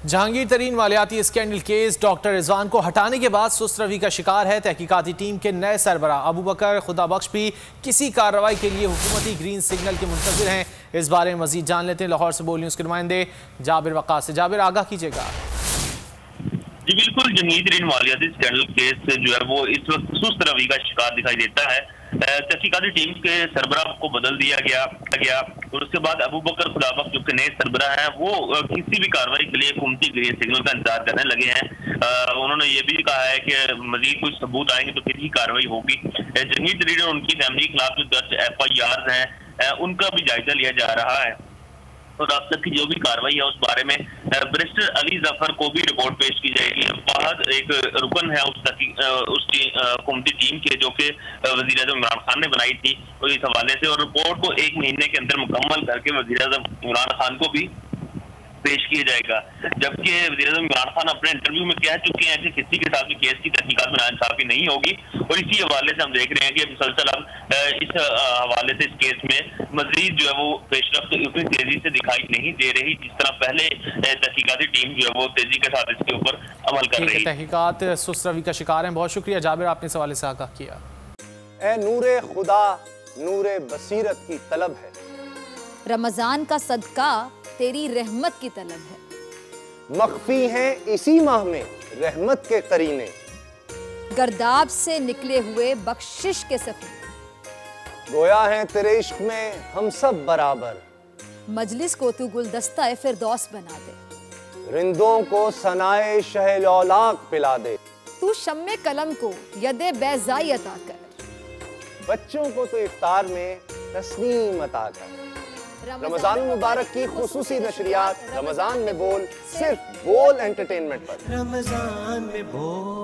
जहांगीर तरीन मालियाती scandal case doctor Rizwan को हटाने के बाद सुस्त रवि का शिकार है। तहकीकाती टीम के नए सरबरा अबू बकर खुदाबख्श भी किसी कार्रवाई के लिए हुकूमती ग्रीन सिग्नल के मुंतज़िर हैं। इस बारे में मजीद जान लेते हैं लाहौर से बोल न्यूज़ के नुमाइंदे जाबिर वक़ास से। जाबिर, आगाह कीजिएगा। जी बिल्कुल, जहांगीर तरीन मालियाती स्कैंडल केस जो है वो इस वक्त सुस्त रवि का शिकार दिखाई देता है। तहकीकाती टीम के सरबराह को बदल दिया गया और उसके बाद अबू बकर खुदाबख्श जो कि नए सरबराह हैं वो किसी भी कार्रवाई के लिए हुकूमती ग्रीन सिग्नल का इंतजार करने लगे हैं। उन्होंने ये भी कहा है कि मजीद कुछ सबूत आएंगे तो फिर ही कार्रवाई होगी। जहांगीर तरीन और उनकी फैमिली के खिलाफ जो दर्ज FIR हैं उनका भी जायजा लिया जा रहा है और अब तक की जो भी कार्रवाई है उस बारे में बैरिस्टर अली जफर को भी रिपोर्ट पेश की जाएगी। फहद एक रुकन है उसकी हुकूमती टीम के, जो कि वज़ीर आज़म इमरान खान ने बनाई थी और इस हवाले से, और रिपोर्ट को 1 महीने के अंदर मुकम्मल करके वज़ीर आज़म इमरान खान को भी पेश किया जाएगा। जबकि वज़ीर आज़म इमरान खान अपने इंटरव्यू में कह चुके हैं कि किसी के साथ भी केस की तहकीकात में नाइंसाफी नहीं होगी और इसी हवाले से हम देख रहे हैं कि मुसलसल अब इस हवाले से इस केस में मजीद जो है वो पेशरफ्त उतनी तेजी से दिखाई नहीं दे रही जिस तरह पहले तहकीकाती टीम जो है वो तेजी के साथ इसके ऊपर अमल कर रही है। तहकीकात सुस्त रवि का शिकार है। बहुत शुक्रिया जाबिर, आपने इस हवाले से आगाह किया। ए नूरे खुदा नूरे बसीरत की तलब है, रमजान का सदका तेरी रहमत की तलब है। मख्फी हैं इसी माह में रहमत के करीने, गर्दाब से निकले हुए बख्शिश के सफीने, गोया है तेरे इश्क में हम सब बराबर, मजलिस को तू गुलदस्ता फिरदौस बना दे, रिंदों को सनाए शहलौलाक पिला दे, तू शम्मे कलम को यदे बैज़ाई अता कर, बच्चों को तो इफ्तार में तस्नीम अता कर। रमजान मुबारक की खुसूसी नशरियात रमजान में बोल, सिर्फ बोल एंटरटेनमेंट पर। रमजान में बोल।